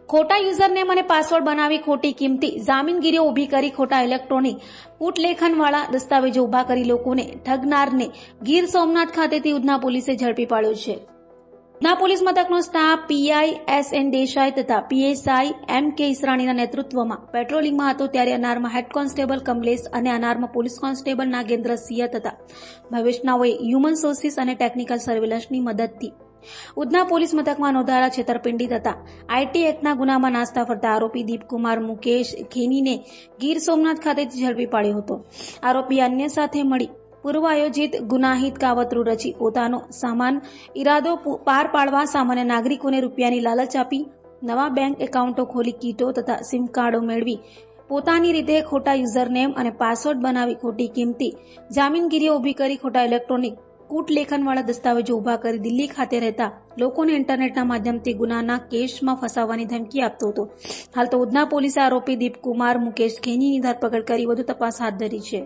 ખોટા યુઝરનેમ અને પાસવર્ડ બનાવી ખોટી કિંમતી જામીનગીરીઓ ઉભી કરી ખોટા ઇલેક્ટ્રોનિક કૂટલેખનવાળા દસ્તાવેજો ઉભા કરી લોકોને ઠગનારને ગીર સોમનાથ ખાતેથી ઉધના પોલીસે ઝડપી પાડ્યો છે. ઉધના પોલીસ મથકનો સ્ટાફ પીઆઈ એસ.એન. દેસાઈ તથા પીએસઆઈ એમ.કે. ઈસરાણીના નેતૃત્વમાં પેટ્રોલિંગમાં હતો ત્યારે અનારમાં હેડ કોન્સ્ટેબલ કમલેશ અને અનારમાં પોલીસ કોન્સ્ટેબલ નાગેન્દ્રસિંહ તથા ભવેશ નાઓએ હ્યુમન સોર્સિસ અને ટેકનિકલ સર્વેલન્સની મદદથી ઉધના પોલીસ મથકમાં નોંધાયેલા છેતરપિંડી તથા આઈટી એક્ટના ગુનામાં નાસ્તા ફરતા આરોપી દીપકુમાર મુકેશ ખેનીને ગીર સોમનાથ ખાતેથી ઝડપી પાડ્યો હતો. આરોપી અન્ય સાથે મળી પૂર્વ આયોજિત ગુનાહિત કાવતરું રચી પોતાનો સામાન ઇરાદો પાર પાડવા સામાન્ય નાગરિકોને રૂપિયાની લાલચ આપી નવા બેંક એકાઉન્ટો ખોલી કીટો તથા સિમ કાર્ડો મેળવી પોતાની રીતે ખોટા યુઝરનેમ અને પાસવર્ડ બનાવી ખોટી કિંમતી જામીનગીરીઓ ઉભી કરી ખોટા ઇલેક્ટ્રોનિક કૂટલેખનવાળા દસ્તાવેજો ઉભા કરી દિલ્હી ખાતે રહેતા લોકોને ઇન્ટરનેટના માધ્યમથી ગુનાના કેસમાં ફસાવવાની ધમકી આપતો હતો. હાલ તો ઉધના પોલીસે આરોપી દીપકુમાર મુકેશ ખેનીની ધરપકડ કરી વધુ તપાસ હાથ ધરી છે.